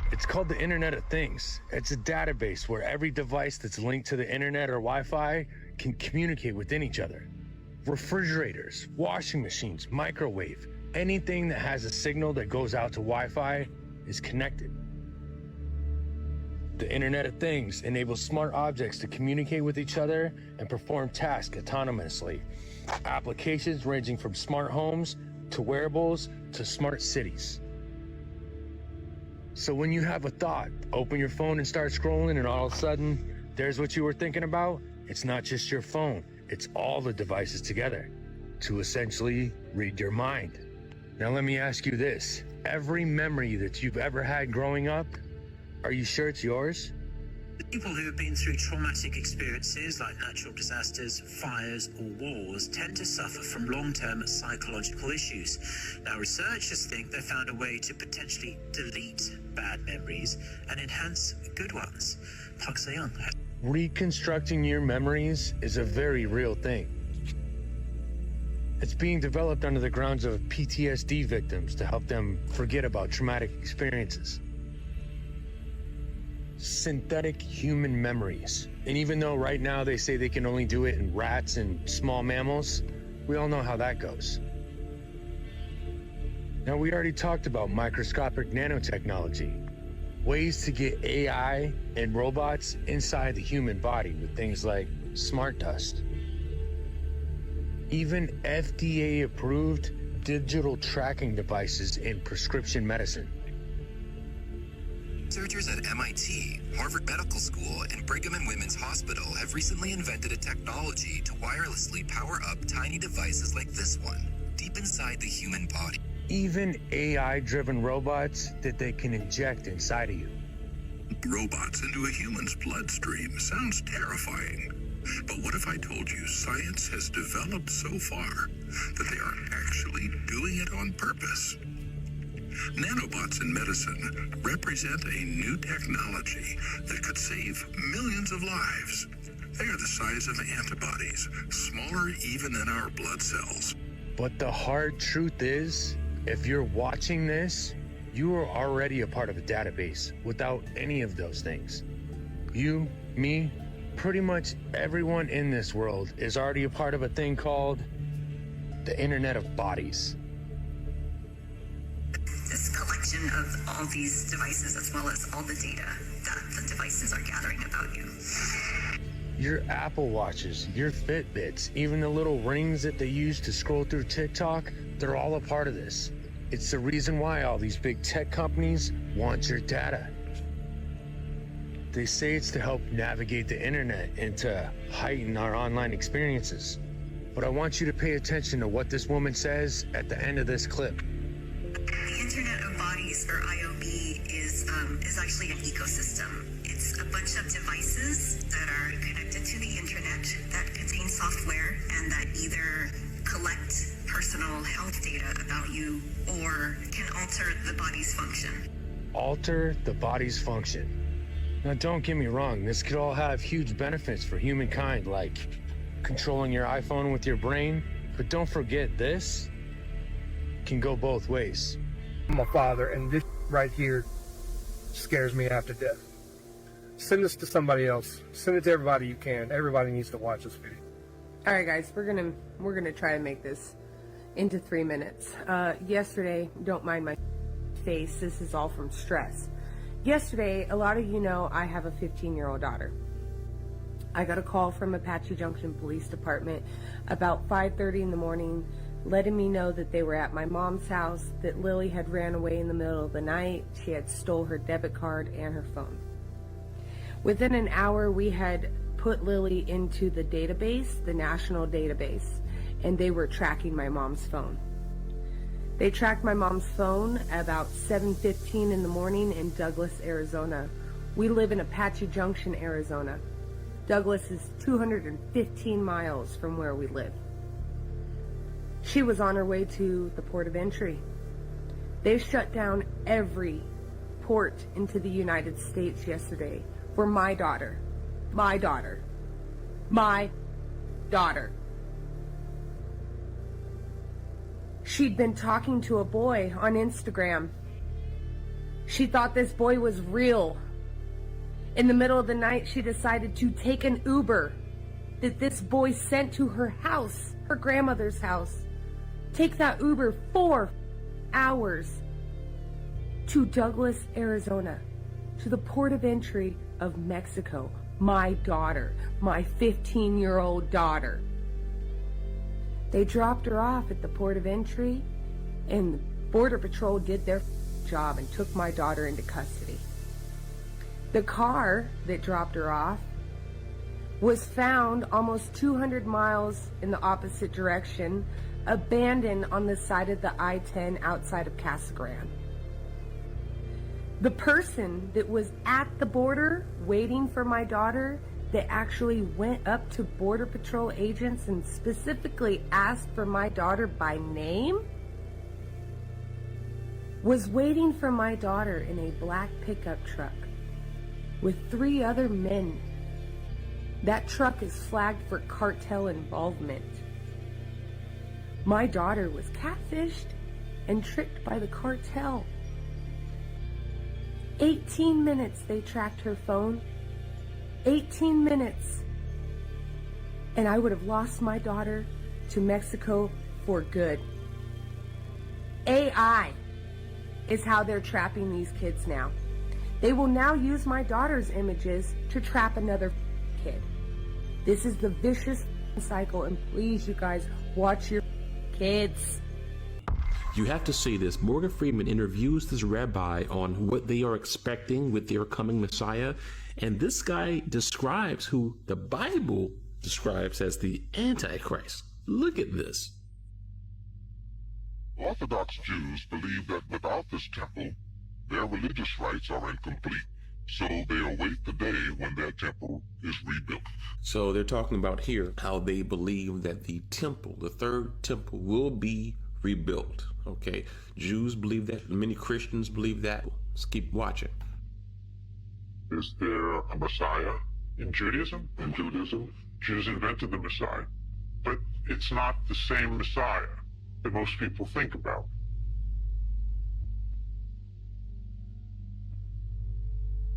It's called the Internet of Things. It's a database where every device that's linked to the internet or Wi-Fi can communicate within each other. Refrigerators, washing machines, microwave, anything that has a signal that goes out to Wi-Fi is connected. The Internet of Things enables smart objects to communicate with each other and perform tasks autonomously. Applications ranging from smart homes to wearables to smart cities. So when you have a thought, open your phone and start scrolling, and all of a sudden, there's what you were thinking about. It's not just your phone, it's all the devices together to essentially read your mind. Now let me ask you this. Every memory that you've ever had growing up, are you sure it's yours? People who have been through traumatic experiences like natural disasters, fires, or wars tend to suffer from long-term psychological issues. Now, researchers think they found a way to potentially delete bad memories and enhance good ones. Park Se-young. Reconstructing your memories is a very real thing. It's being developed under the grounds of PTSD victims to help them forget about traumatic experiences. Synthetic human memories. And even though right now they say they can only do it in rats and small mammals, we all know how that goes. Now, we already talked about microscopic nanotechnology, ways to get AI and robots inside the human body with things like smart dust. Even FDA-approved digital tracking devices in prescription medicine. Researchers at MIT, Harvard Medical School, and Brigham and Women's Hospital have recently invented a technology to wirelessly power up tiny devices like this one, deep inside the human body. Even AI-driven robots that they can inject inside of you. Robots into a human's bloodstream sounds terrifying. But what if I told you science has developed so far that they are actually doing it on purpose? Nanobots in medicine represent a new technology that could save millions of lives. They are the size of antibodies, smaller even than our blood cells. But the hard truth is, if you're watching this, you are already a part of a database without any of those things. You, me, pretty much everyone in this world is already a part of a thing called the Internet of Bodies. This collection of all these devices, as well as all the data that the devices are gathering about you. Your Apple Watches, your Fitbits, even the little rings that they use to scroll through TikTok, they're all a part of this. It's the reason why all these big tech companies want your data. They say it's to help navigate the internet and to heighten our online experiences. But I want you to pay attention to what this woman says at the end of this clip. The Internet of Bodies, or IOB, is actually an ecosystem. It's a bunch of devices that are connected to the internet that contain software and that either collect personal health data about you or can alter the body's function. Alter the body's function. Now, don't get me wrong, this could all have huge benefits for humankind, like controlling your iPhone with your brain, but don't forget this can go both ways. I'm a father, and this right here scares me half to death. Send this to somebody else. Send it to everybody you can. Everybody needs to watch this video. All right, guys, we're gonna try to make this into 3 minutes. Yesterday, don't mind my face. This is all from stress. Yesterday, a lot of you know I have a 15-year-old daughter. I got a call from Apache Junction Police Department about 5:30 in the morning, letting me know that they were at my mom's house, that Lily had ran away in the middle of the night. She had stole her debit card and her phone. Within an hour, we had put Lily into the database, the national database, and they were tracking my mom's phone. They tracked my mom's phone about 7:15 in the morning in Douglas, Arizona. We live in Apache Junction, Arizona. Douglas is 215 miles from where we live. She was on her way to the port of entry. They shut down every port into the United States yesterday for my daughter. My daughter. My daughter. She'd been talking to a boy on Instagram. She thought this boy was real. In the middle of the night, she decided to take an Uber that this boy sent to her house, her grandmother's house. Take that Uber 4 hours to Douglas, Arizona, to the port of entry of Mexico. My daughter, my 15-year-old daughter. They dropped her off at the port of entry, and the Border Patrol did their job and took my daughter into custody. The car that dropped her off was found almost 200 miles in the opposite direction, abandoned on the side of the I-10 outside of Casa Grande. The person that was at the border waiting for my daughter, that actually went up to Border Patrol agents and specifically asked for my daughter by name, was waiting for my daughter in a black pickup truck with 3 other men. That truck is flagged for cartel involvement. My daughter was catfished and tricked by the cartel. 18 minutes they tracked her phone. 18 minutes. And I would have lost my daughter to Mexico for good. AI is how they're trapping these kids now. They will now use my daughter's images to trap another kid. This is the vicious cycle, and please, you guys, watch your kids. You have to see this. Morgan Freeman interviews this rabbi on what they are expecting with their coming Messiah, and this guy describes who the Bible describes as the Antichrist. Look at this. Orthodox Jews believe that without this temple, their religious rites are incomplete. So they await the day when their temple is rebuilt. So they're talking about here how they believe that the temple, the third temple, will be rebuilt. Okay, Jews believe that. Many Christians believe that. Let's keep watching. Is there a Messiah in Judaism? In Judaism, Jews invented the Messiah. But it's not the same Messiah that most people think about.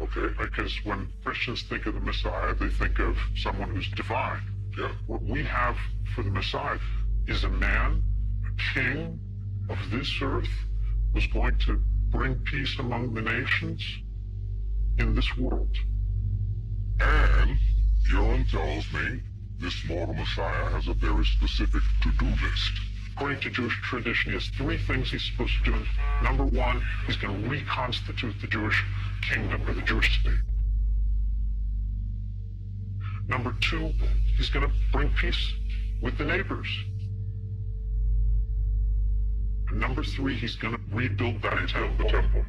Okay, because when Christians think of the Messiah, they think of someone who's divine. Yeah. What we have for the Messiah is a man, a king of this earth, who's going to bring peace among the nations in this world. And Yoren tells me this mortal Messiah has a very specific to-do list. According to Jewish tradition, he has 3 things he's supposed to do. Number 1, he's going to reconstitute the Jewish kingdom or the Jewish state. Number 2, he's going to bring peace with the neighbors. And number 3, he's going to rebuild that temple.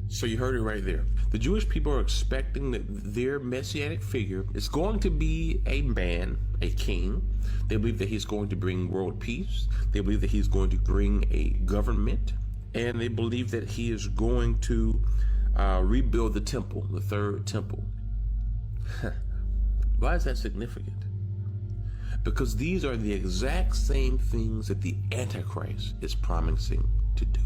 So you heard it right there. The Jewish people are expecting that their messianic figure is going to be a man, a king. They believe that he's going to bring world peace. They believe that he's going to bring a government. And they believe that he is going to rebuild the temple, the third temple. Why is that significant? Because these are the exact same things that the Antichrist is promising to do.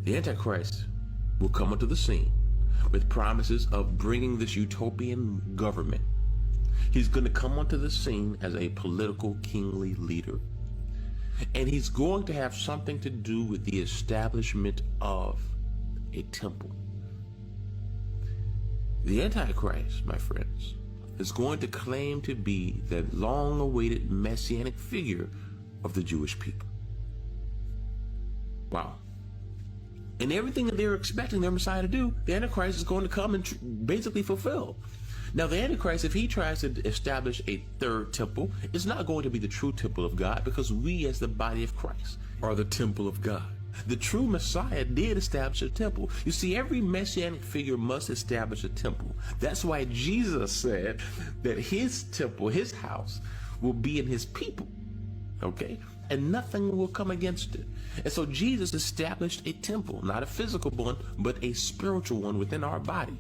The Antichrist will come onto the scene with promises of bringing this utopian government. He's going to come onto the scene as a political kingly leader. And he's going to have something to do with the establishment of a temple. The Antichrist, my friends, is going to claim to be the long-awaited messianic figure of the Jewish people. Wow. And everything that they're expecting their Messiah to do, the Antichrist is going to come and basically fulfill. Now, the Antichrist, if he tries to establish a third temple, it's not going to be the true temple of God, because we as the body of Christ are the temple of God. The true Messiah did establish a temple. You see, every messianic figure must establish a temple. That's why Jesus said that his temple, his house, will be in his people. Okay? And nothing will come against it. And so Jesus established a temple, not a physical one, but a spiritual one within our body.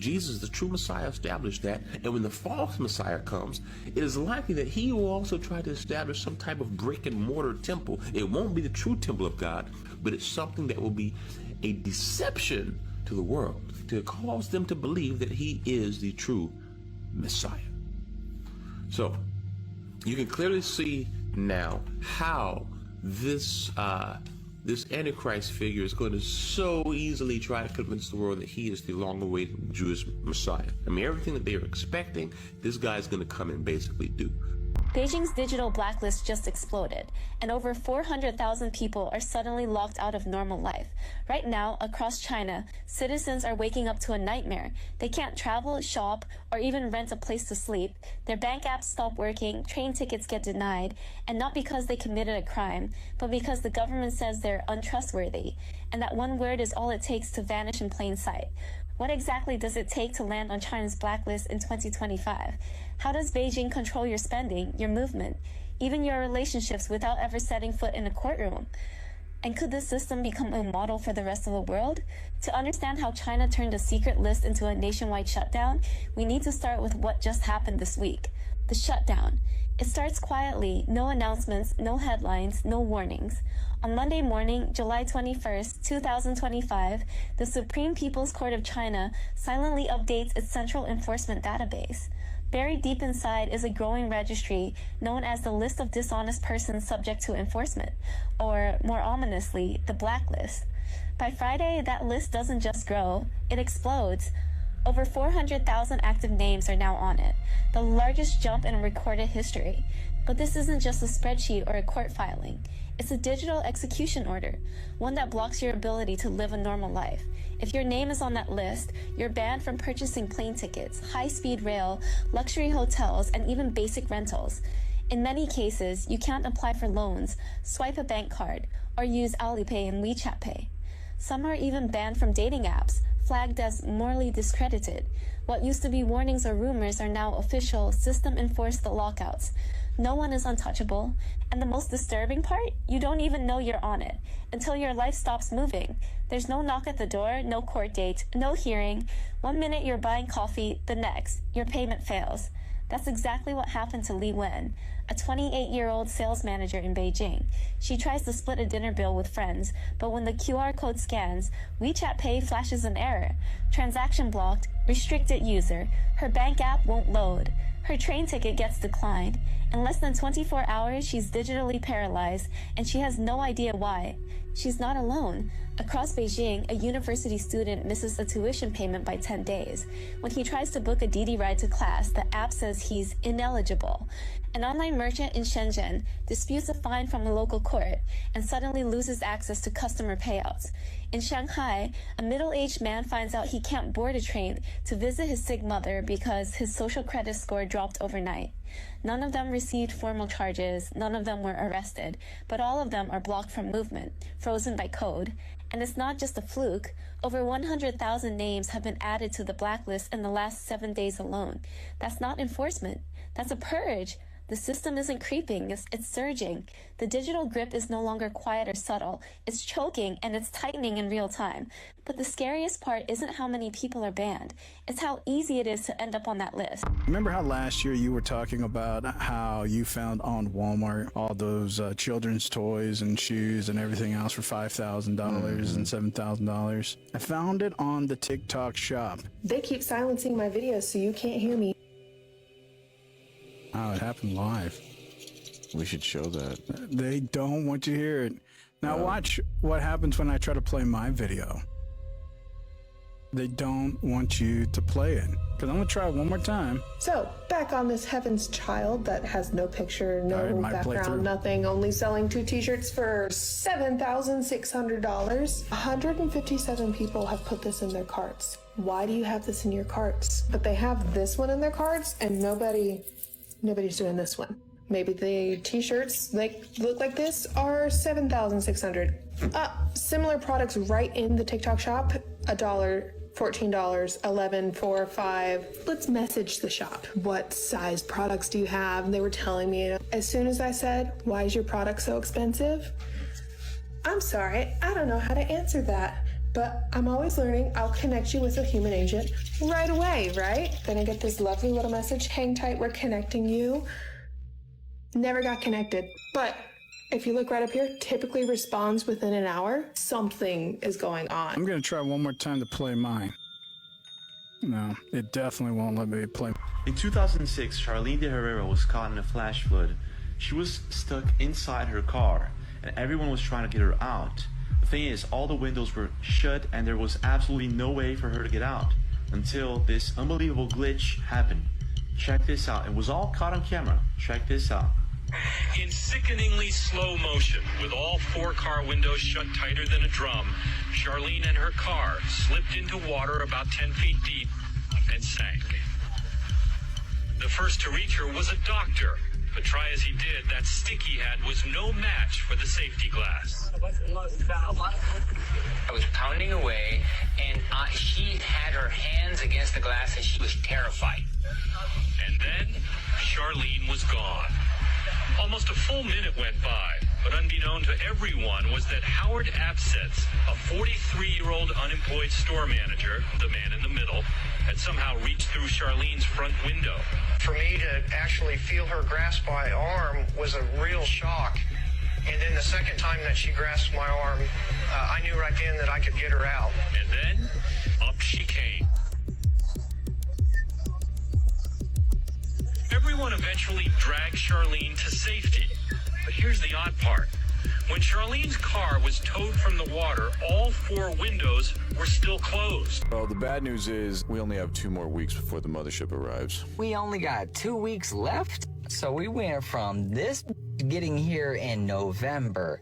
Jesus, the true Messiah, established that. And when the false Messiah comes, it is likely that he will also try to establish some type of brick and mortar temple. It won't be the true temple of God, but it's something that will be a deception to the world to cause them to believe that he is the true Messiah. So you can clearly see now how this Antichrist figure is going to so easily try to convince the world that he is the long-awaited Jewish Messiah. I mean, everything that they are expecting, this guy is going to come and basically do. Beijing's digital blacklist just exploded, and over 400,000 people are suddenly locked out of normal life. Right now, across China, citizens are waking up to a nightmare. They can't travel, shop, or even rent a place to sleep. Their bank apps stop working, train tickets get denied, and not because they committed a crime, but because the government says they're untrustworthy, and that one word is all it takes to vanish in plain sight. What exactly does it take to land on China's blacklist in 2025? How does Beijing control your spending, your movement, even your relationships without ever setting foot in a courtroom? And could this system become a model for the rest of the world? To understand how China turned a secret list into a nationwide shutdown, we need to start with what just happened this week. The shutdown. It starts quietly, no announcements, no headlines, no warnings. On Monday morning, July 21st, 2025, the Supreme People's Court of China silently updates its central enforcement database. Buried deep inside is a growing registry known as the List of Dishonest Persons Subject to Enforcement, or more ominously, the Blacklist. By Friday, that list doesn't just grow, it explodes. Over 400,000 active names are now on it, the largest jump in recorded history. But this isn't just a spreadsheet or a court filing. It's a digital execution order, one that blocks your ability to live a normal life. If your name is on that list, you're banned from purchasing plane tickets, high-speed rail, luxury hotels, and even basic rentals. In many cases, you can't apply for loans, swipe a bank card, or use Alipay and WeChat Pay. Some are even banned from dating apps, flagged as morally discredited. What used to be warnings or rumors are now official, system-enforced lockouts. No one is untouchable. And the most disturbing part? You don't even know you're on it until your life stops moving. There's no knock at the door, no court date, no hearing. 1 minute you're buying coffee, the next, your payment fails. That's exactly what happened to Li Wen, a 28-year-old sales manager in Beijing. She tries to split a dinner bill with friends, but when the QR code scans, WeChat Pay flashes an error. Transaction blocked, restricted user. Her bank app won't load. Her train ticket gets declined. In less than 24 hours, she's digitally paralyzed, and she has no idea why. She's not alone. Across Beijing, a university student misses a tuition payment by 10 days. When he tries to book a Didi ride to class, the app says he's ineligible. An online merchant in Shenzhen disputes a fine from a local court and suddenly loses access to customer payouts. In Shanghai, a middle-aged man finds out he can't board a train to visit his sick mother because his social credit score dropped overnight. None of them received formal charges, none of them were arrested, but all of them are blocked from movement, frozen by code. And it's not just a fluke. Over 100,000 names have been added to the blacklist in the last 7 days alone. That's not enforcement. That's a purge. The system isn't creeping, it's surging. The digital grip is no longer quiet or subtle. It's choking and it's tightening in real time. But the scariest part isn't how many people are banned. It's how easy it is to end up on that list. Remember how last year you were talking about how you found on Walmart all those children's toys and shoes and everything else for $5,000 and $7,000? I found it on the TikTok shop. They keep silencing my videos so you can't hear me. Oh, it happened live. We should show that. They don't want you to hear it. Now watch what happens when I try to play my video. They don't want you to play it. Because I'm going to try it one more time. So, back on this Heaven's Child that has no picture, no background, nothing, only selling 2 t-shirts for $7,600. 157 people have put this in their carts. Why do you have this in your carts? But they have this one in their carts and nobody's doing this one. Maybe the t-shirts look like this are $7,600. Similar products right in the TikTok shop, $1, $14, $11, $4, $5. Let's message the shop. What size products do you have? And they were telling me. As soon as I said, why is your product so expensive? I'm sorry, I don't know how to answer that. But I'm always learning. I'll connect you with a human agent right away, right? Then I get this lovely little message, hang tight, we're connecting you. Never got connected. But if you look right up here, typically responds within an hour. Something is going on. I'm going to try one more time to play mine. No, it definitely won't let me play. In 2006, Charlene de Herrera was caught in a flash flood. She was stuck inside her car, and everyone was trying to get her out. The thing is, all the windows were shut, and there was absolutely no way for her to get out until this unbelievable glitch happened. Check this out. It was all caught on camera. Check this out. In sickeningly slow motion, with all 4 car windows shut tighter than a drum, Charlene and her car slipped into water about 10 feet deep and sank. The first to reach her was a doctor, but try as he did, that stick he had was no match for the safety glass. I was pounding away, and she had her hands against the glass, and she was terrified. And then, Charlene was gone. Almost a full minute went by, but unbeknown to everyone was that Howard Absetz, a 43-year-old unemployed store manager, the man in the middle, had somehow reached through Charlene's front window. For me to actually feel her grasp my arm was a real shock. And then the second time that she grasped my arm, I knew right then that I could get her out. And then, up she came. Everyone eventually dragged Charlene to safety. But here's the odd part. When Charlene's car was towed from the water, all 4 windows were still closed. Well, the bad news is we only have 2 more weeks before the mothership arrives. We only got 2 weeks left, so we went from this getting here in November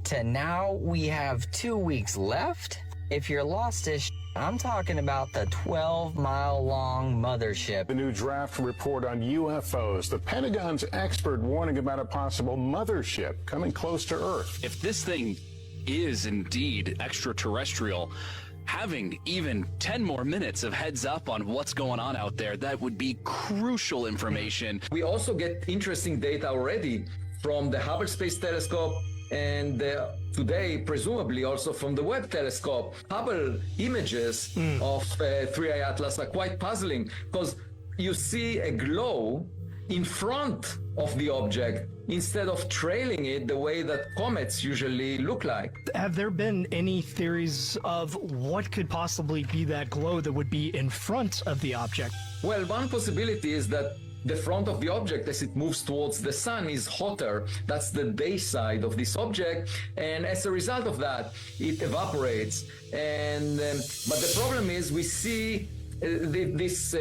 to now we have 2 weeks left. If you're lost as I'm talking about the 12-mile-long mothership. The new draft report on UFOs. The Pentagon's expert warning about a possible mothership coming close to Earth. If this thing is indeed extraterrestrial, having even 10 more minutes of heads up on what's going on out there, that would be crucial information. We also get interesting data already from the Hubble Space Telescope and today, presumably also from the Webb telescope. Hubble images of 3I Atlas are quite puzzling because you see a glow in front of the object instead of trailing it the way that comets usually look like. Have there been any theories of what could possibly be that glow that would be in front of the object? Well, one possibility is that the front of the object, as it moves towards the sun, is hotter. That's the day side of this object, and as a result of that, it evaporates. And but the problem is, we see this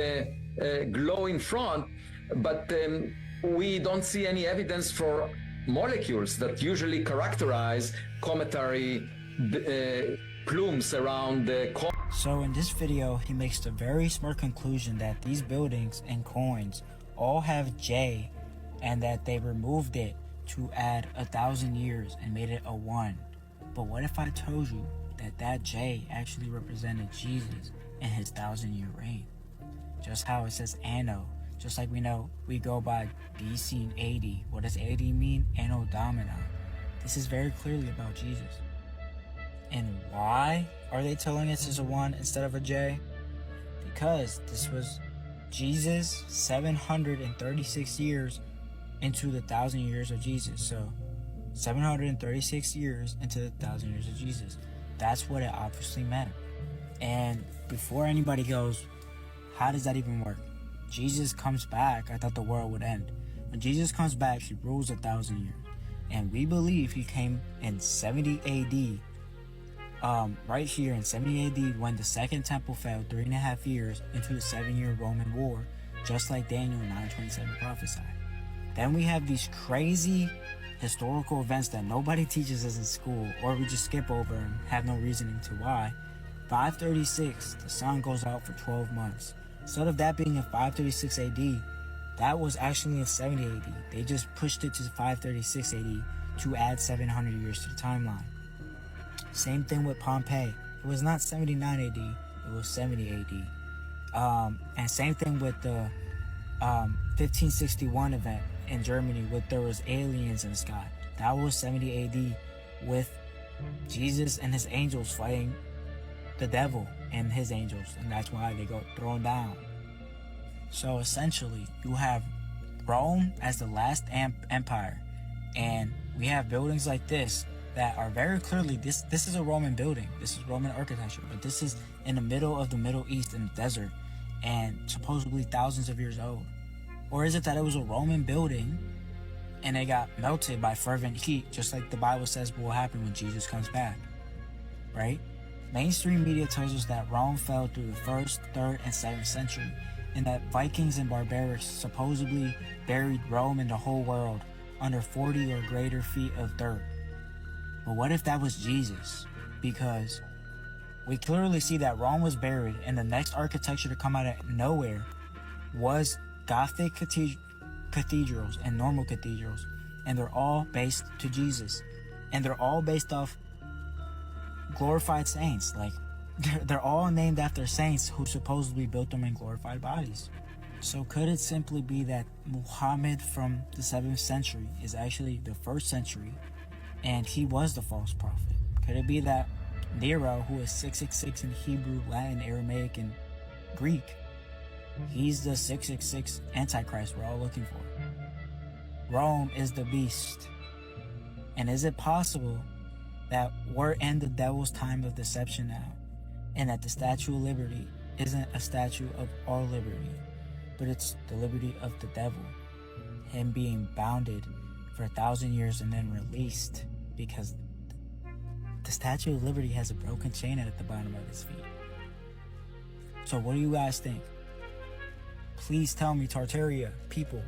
glow in front, but we don't see any evidence for molecules that usually characterize cometary plumes around the comet. So in this video, he makes the very smart conclusion that these buildings and coins all have J, and that they removed it to add 1,000 years and made it a 1. But what if I told you that that J actually represented Jesus and his 1,000-year reign? Just how it says Anno, just like we know we go by BC and AD. What does AD mean? Anno Domini. This is very clearly about Jesus. And why are they telling us it's a 1 instead of a J? Because this was Jesus 736 years into the 1,000 years of Jesus. So 736 years into the 1,000 years of Jesus. That's what it obviously meant. And before anybody goes, how does that even work? Jesus comes back. I thought the world would end. When Jesus comes back, he rules 1,000 years. And we believe he came in 70 AD. Right here in 70 AD, when the second temple fell 3.5 years into the 7-year Roman war, just like Daniel 9:27 prophesied. Then we have these crazy historical events that nobody teaches us in school, or we just skip over and have no reasoning to why. 536, the sun goes out for 12 months. Instead of that being in 536 AD, that was actually in 70 AD. They just pushed it to 536 AD to add 700 years to the timeline. Same thing with Pompeii. It was not 79 AD, it was 70 AD. And same thing with the 1561 event in Germany, where there was aliens in the sky. That was 70 AD with Jesus and his angels fighting the devil and his angels, and that's why they go thrown down. So essentially, you have Rome as the last empire, and we have buildings like this that are very clearly, this is a Roman building, this is Roman architecture, but this is in the middle of the Middle East in the desert, and supposedly thousands of years old. Or is it that it was a Roman building and it got melted by fervent heat, just like the Bible says will happen when Jesus comes back, right? Mainstream media tells us that Rome fell through the 1st, 3rd, and 7th century, and that Vikings and barbarics supposedly buried Rome and the whole world under 40 or greater feet of dirt. But what if that was Jesus? Because we clearly see that Rome was buried, and the next architecture to come out of nowhere was Gothic cathedrals and normal cathedrals, and they're all based to Jesus, and they're all based off glorified saints. Like they're all named after saints who supposedly built them in glorified bodies. So could it simply be that Muhammad from the 7th century is actually the 1st century and he was the false prophet? Could it be that Nero, who is 666 in Hebrew, Latin, Aramaic, and Greek, he's the 666 Antichrist we're all looking for? Rome is the beast. And is it possible that we're in the devil's time of deception now, and that the Statue of Liberty isn't a statue of our liberty, but it's the liberty of the devil, him being bounded for 1,000 years and then released because the Statue of Liberty has a broken chain at the bottom of his feet. So what do you guys think? Please tell me, Tartaria people,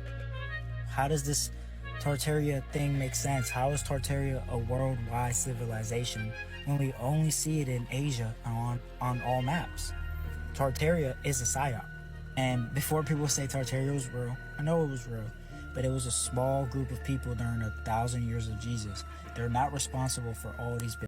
how does this Tartaria thing make sense? How is Tartaria a worldwide civilization when we only see it in Asia on all maps? Tartaria is a psyop. And before people say Tartaria was real, I know it was real, but it was a small group of people during 1,000 years of Jesus. They're not responsible for all these